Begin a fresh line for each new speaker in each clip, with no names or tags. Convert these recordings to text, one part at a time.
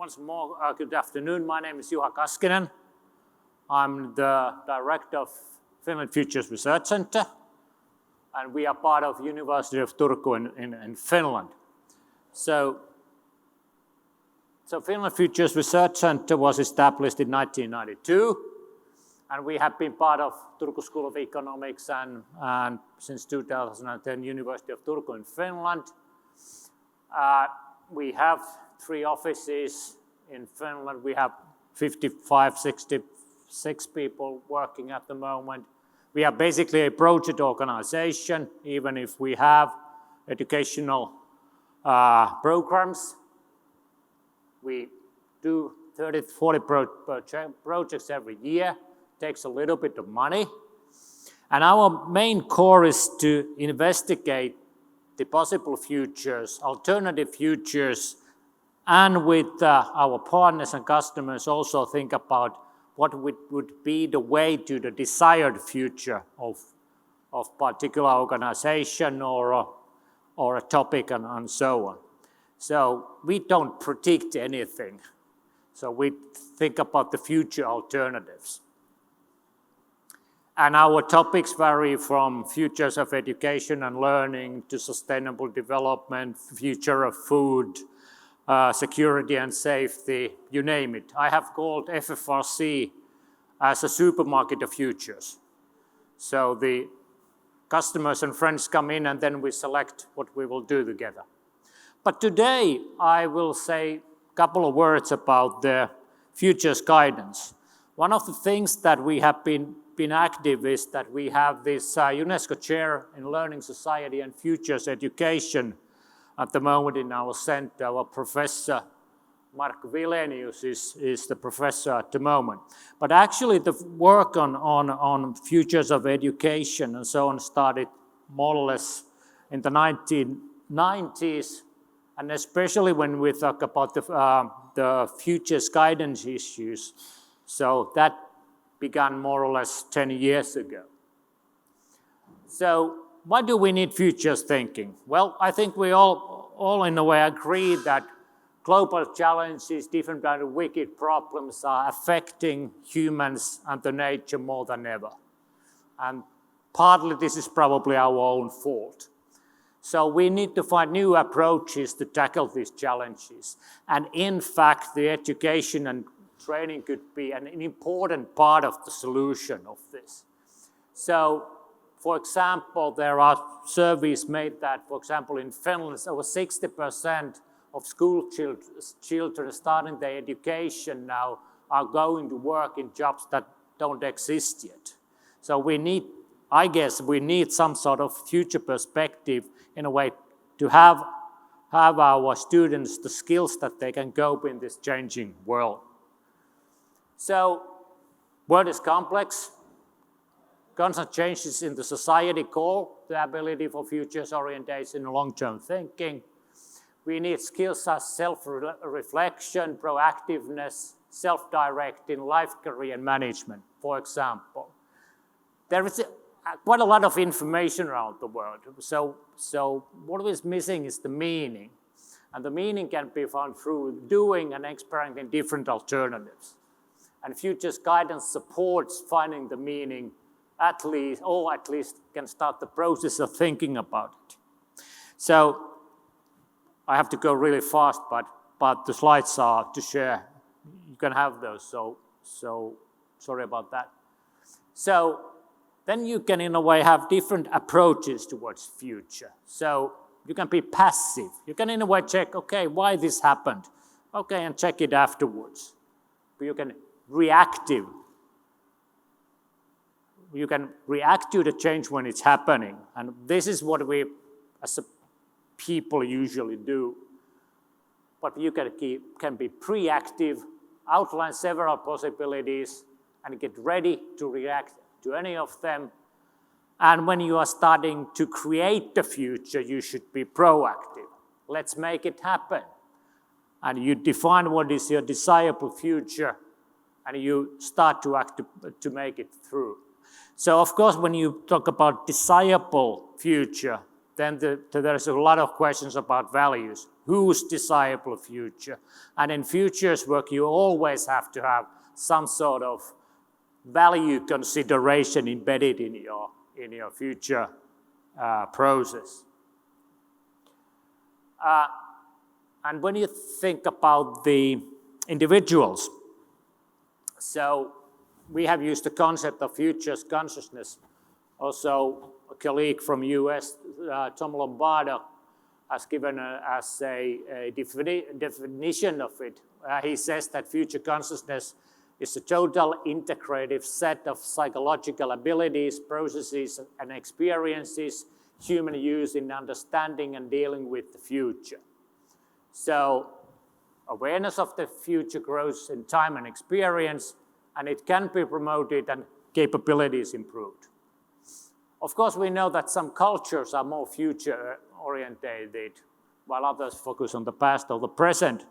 once more, good afternoon. My name is Juha Kaskinen. I'm the director of Finland Futures Research Center, and we are part of University of Turku in Finland. So Finland Futures Research Center was established in 1992, and we have been part of Turku School of Economics and since 2010 University of Turku in Finland. We have 3 offices in Finland. We have 55, 66 people working at the moment. We are basically a project organization, even if we have educational programs. We do 30 to 40 projects every year. Takes a little bit of money. And our main core is to investigate the possible futures, alternative futures, and with our partners and customers also think about what would be the way to the desired future of particular organization or a topic and so on. So we don't predict anything. So we think about the future alternatives. And our topics vary from futures of education and learning to sustainable development, future of food, security and safety, you name it. I have called FFRC as a supermarket of futures. So the customers and friends come in and then we select what we will do together. But today I will say a couple of words about the futures guidance. One of the things that we have been active is that we have this UNESCO Chair in Learning, Society and Futures Education at the moment in our center. Our professor, Mark Vilenius, is the professor at the moment. But actually the work on futures of education and so on started more or less in the 1990s, and especially when we talk about the futures guidance issues. So that began more or less 10 years ago. So why do we need futures thinking? Well, I think we all in a way agree that global challenges, different kind of wicked problems are affecting humans and the nature more than ever. And partly this is probably our own fault. So we need to find new approaches to tackle these challenges. And in fact, the education and training could be an important part of the solution of this. So, for example, there are surveys made that, for example, in Finland, over 60% of school children starting their education now are going to work in jobs that don't exist yet. So I guess we need some sort of future perspective in a way to have our students the skills that they can cope in this changing world. So, world is complex. Constant changes in the society call the ability for futures orientation and long-term thinking. We need skills as self-reflection, proactiveness, self-directing, life, career, and management, for example. There is quite a lot of information around the world. So what is missing is the meaning. And the meaning can be found through doing and experimenting different alternatives. And futures guidance supports finding the meaning at least can start the process of thinking about it. So I have to go really fast, but the slides are to share. You can have those, so sorry about that. So then you can in a way have different approaches towards future. So you can be passive. You can in a way check, okay, why this happened? Okay, and check it afterwards. But you can reactive. You can react to the change when it's happening. And this is what we as a people usually do. But you can be proactive, outline several possibilities, and get ready to react to any of them. And when you are starting to create the future, you should be proactive. Let's make it happen. And you define what is your desirable future, and you start to act to make it through. So of course, when you talk about desirable future, then there's a lot of questions about values. Whose desirable future? And in futures work, you always have to have some sort of value consideration embedded in your future process. And when you think about the individuals, so we have used the concept of futures consciousness. Also, a colleague from US, Tom Lombardo, has given us a definition of it. He says that future consciousness is a total integrative set of psychological abilities, processes, and experiences human use in understanding and dealing with the future. So awareness of the future grows in time and experience, and it can be promoted and capabilities improved. Of course, we know that some cultures are more future-oriented, while others focus on the past or the present.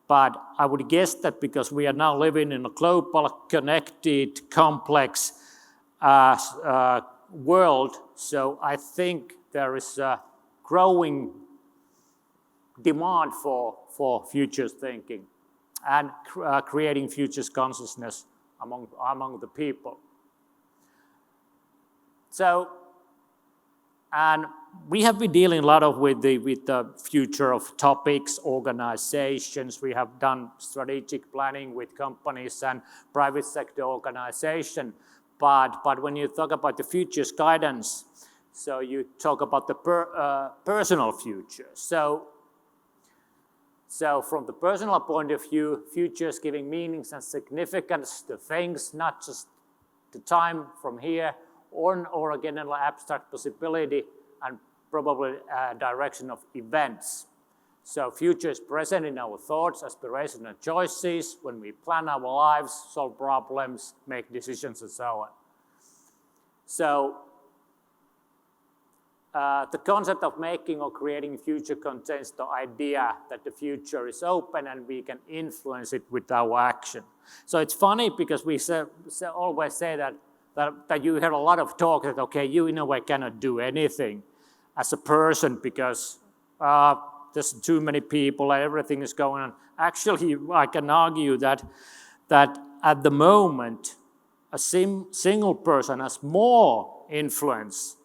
But I would guess that because we are now living in a global, connected, complex world, so I think there is a growing demand for futures thinking and creating futures consciousness among the people. So, and we have been dealing a lot with the future of topics, organizations. We have done strategic planning with companies and private sector organization. But when you talk about the futures guidance, so you talk about the personal future. So from the personal point of view, futures giving meanings and significance to things, not just the time from here, or an original abstract possibility, and probably a direction of events. So future is present in our thoughts, aspirations, and choices when we plan our lives, solve problems, make decisions, and so on. So the concept of making or creating future contains the idea that the future is open and we can influence it with our action. So it's funny because we always say that you hear a lot of talk that, okay, you in a way cannot do anything as a person because there's too many people and everything is going on. Actually, I can argue that at the moment, a single person has more influence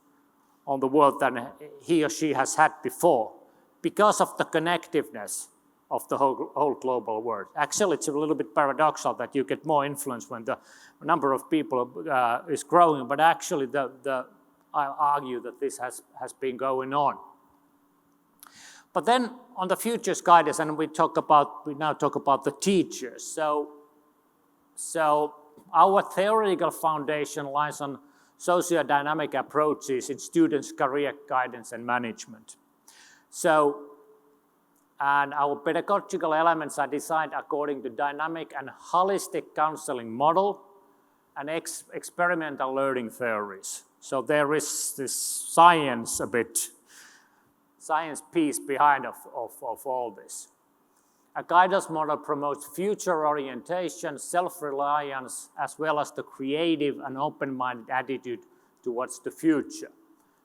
on the world than he or she has had before because of the connectiveness of the whole global world. Actually, it's a little bit paradoxical that you get more influence when the number of people is growing, but actually I argue that this has been going on. But then on the futures guidance, and we now talk about the teachers. So our theoretical foundation lies on socio-dynamic approaches in students' career guidance and management. And our pedagogical elements are designed according to dynamic and holistic counseling model and experimental learning theories. So there is this science piece behind of all this. A guidance model promotes future orientation, self-reliance, as well as the creative and open-minded attitude towards the future.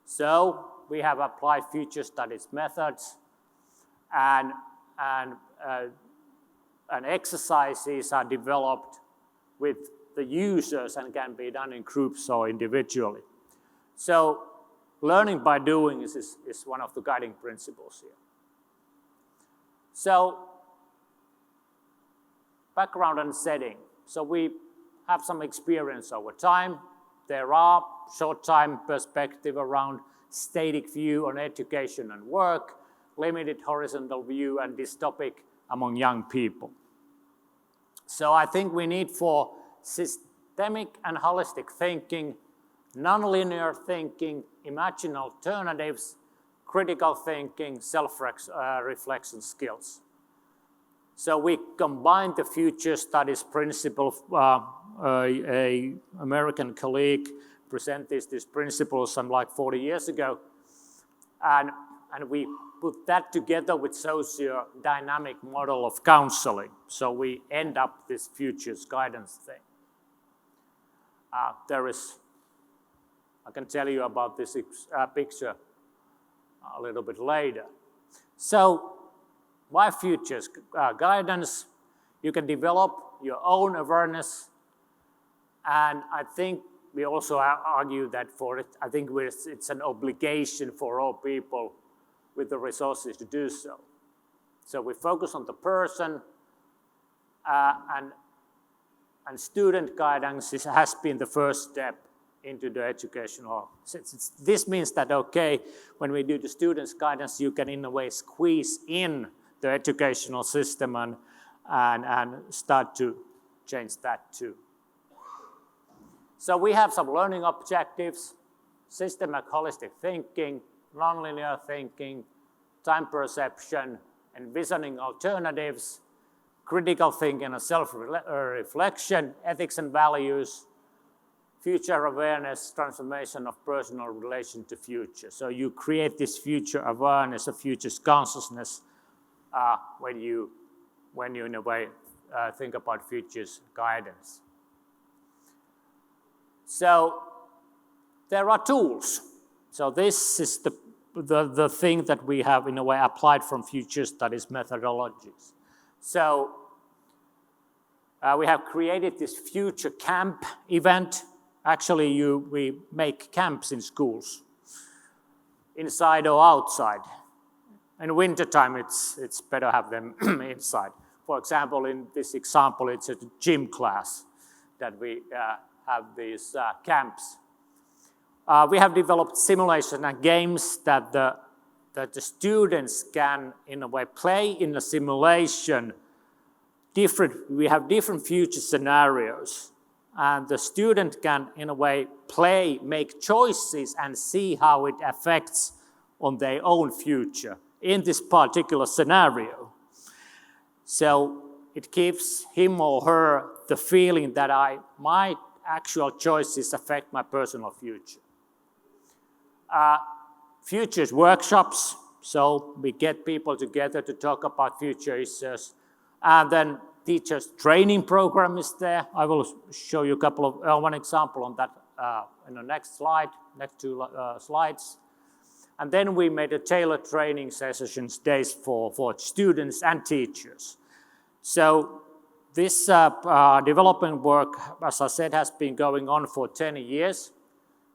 So we have applied future studies methods and exercises are developed with the users and can be done in groups or individually. So learning by doing is one of the guiding principles here. So background and setting. So we have some experience over time. There are short-time perspective around static view on education and work, limited horizontal view and this topic among young people. So I think we need for systemic and holistic thinking, nonlinear thinking, imagine alternatives, critical thinking, self-reflection skills. So we combined the future studies principle. A American colleague presented these principles some like 40 years ago, and we put that together with socio-dynamic model of counseling. So we end up this futures guidance thing. I can tell you about this picture a little bit later. So, why futures guidance? You can develop your own awareness, and I think we also argue that for it, I think it's an obligation for all people with the resources to do so. So we focus on the person, and student guidance has been the first step into the educational. This means that, okay, when we do the students guidance, you can in a way squeeze in the educational system and start to change that too. So we have some learning objectives: systematic holistic thinking, nonlinear thinking, time perception, envisioning alternatives, critical thinking and self-reflection, ethics and values, future awareness, transformation of personal relation to future. So you create this future awareness, a future consciousness when you in a way think about futures guidance. So there are tools. So this is the thing that we have in a way applied from future studies methodologies. So we have created this future camp event. Actually, we make camps in schools, inside or outside. In wintertime, it's better have them inside. For example, in this example, it's a gym class that we have these camps. We have developed simulation and games that the students can, in a way, play in a simulation. We have different future scenarios, and the student can, in a way, play, make choices, and see how it affects on their own future in this particular scenario. So it gives him or her the feeling that my actual choices affect my personal future. Futures workshops, so we get people together to talk about future issues. And then teachers training program is there. I will show you one example on that in the next slide, next two slides. And then we made a tailored training sessions days for students and teachers. So this development work, as I said, has been going on for 10 years.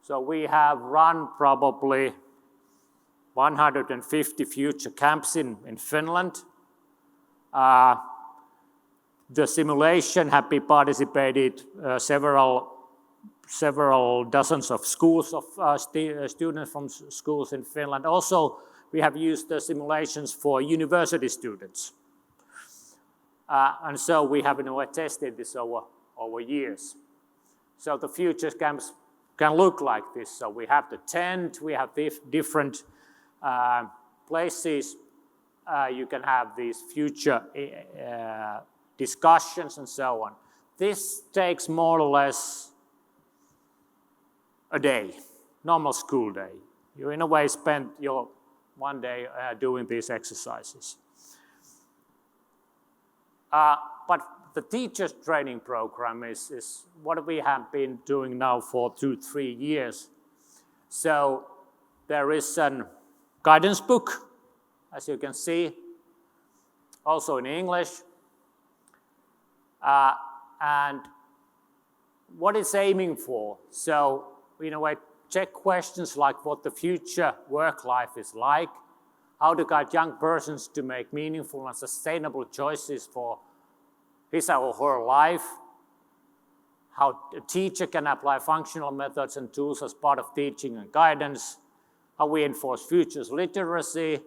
So we have run probably 150 future camps in Finland. The simulation have been participated several dozens of schools of students from schools in Finland. Also, we have used the simulations for university students. And so we have in a way tested this over years. So the future camps can look like this. So we have the tent, we have different places. You can have these future discussions and so on. This takes more or less a day, normal school day. You in a way spend your one day doing these exercises. But the teachers training program is what we have been doing now for 2-3 years. So there is a guidance book, as you can see, also in English. And what it's aiming for. So in a way, check questions like what the future work life is like, how to guide young persons to make meaningful and sustainable choices for his or her life, how a teacher can apply functional methods and tools as part of teaching and guidance, how we enforce futures literacy.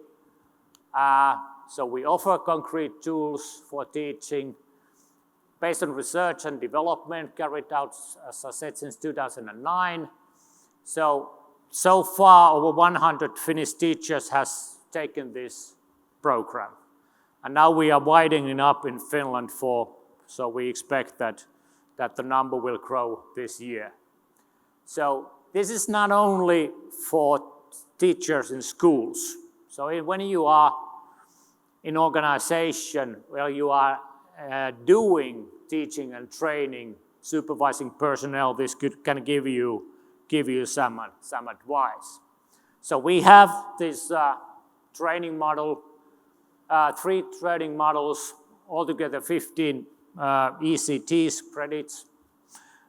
So we offer concrete tools for teaching based on research and development carried out, as I said, since 2009. So far, over 100 Finnish teachers has taken this program. And now we are widening up in Finland so we expect that the number will grow this year. So this is not only for teachers in schools. So when you are in organization where you are doing teaching and training, supervising personnel, this can give you some advice. So we have this training model, 3 training models, altogether 15 ECTs, credits,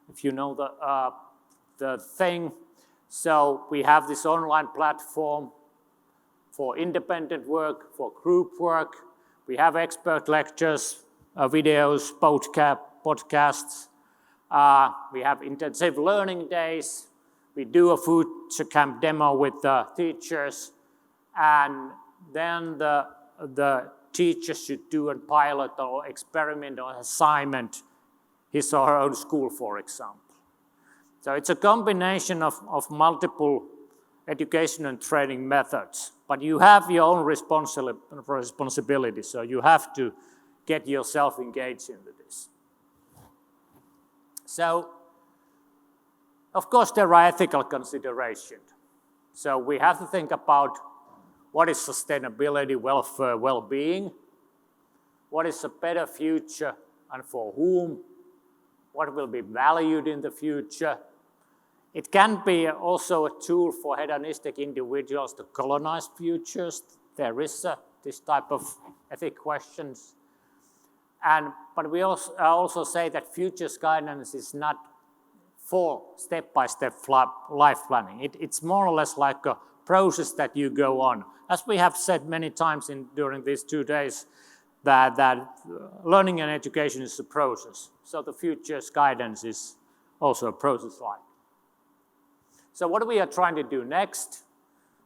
if you know the thing. So we have this online platform for independent work, for group work. We have expert lectures, videos, podcasts. We have intensive learning days. We do a future camp demo with the teachers. And then the teacher should do a pilot or experiment or assignment, his or her own school, for example. So it's a combination of multiple education and training methods, but you have your own responsibility, so you have to get yourself engaged into this. So, of course, there are ethical considerations. So we have to think about what is sustainability, welfare, well-being, what is a better future and for whom, what will be valued in the future. It can be also a tool for hedonistic individuals to colonize futures. There is this type of ethic questions. But we also say that futures guidance is not for step-by-step life planning. It's more or less like a process that you go on. As we have said many times during these 2 days, that learning and education is a process. So the futures guidance is also a process like. So what we are trying to do next,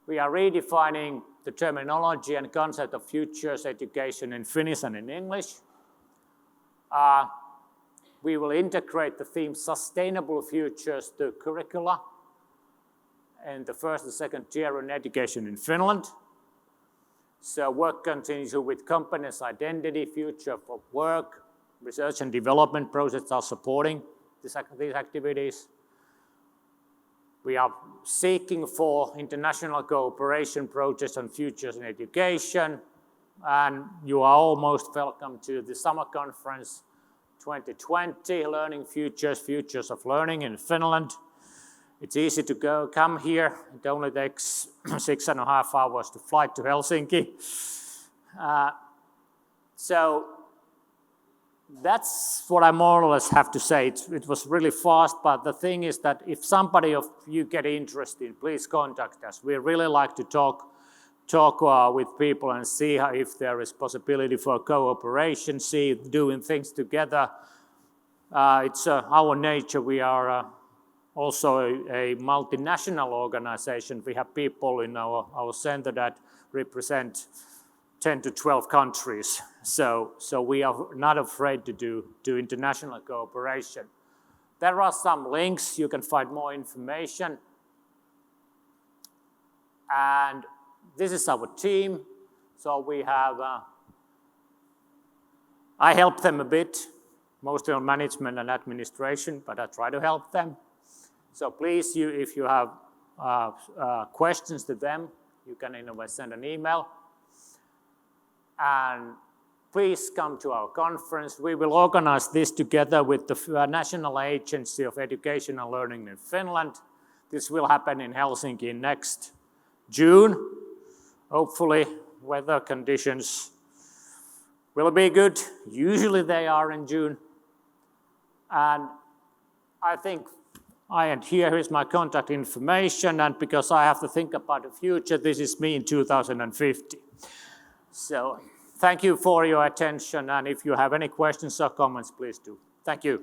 we are redefining the terminology and concept of futures education in Finnish and in English. We will integrate the theme sustainable futures to curricula in the 1st and 2nd tier in education in Finland. So work continues with companies' identity, future for work, research and development projects are supporting these activities. We are seeking for international cooperation projects on futures in education, and you are almost welcome to the summer conference 2020, Learning Futures, Futures of Learning in Finland. It's easy to come here. It only takes 6.5 hours to fly to Helsinki. So that's what I more or less have to say. It was really fast, but the thing is that if somebody of you get interested, please contact us. We really like to talk with people and see if there is possibility for cooperation, see doing things together. It's our nature. We are also a multinational organization. We have people in our center that represent 10 to 12 countries. So we are not afraid to do international cooperation. There are some links. You can find more information. And this is our team. So we have, I help them a bit, mostly on management and administration, but I try to help them. So please, if you have questions to them, you can in a way send an email. And please come to our conference. We will organize this together with the National Agency of Education and Learning in Finland. This will happen in Helsinki next June. Hopefully, weather conditions will be good. Usually they are in June. And I think here is my contact information, and because I have to think about the future, this is me in 2050. So thank you for your attention, and if you have any questions or comments, please do. Thank you.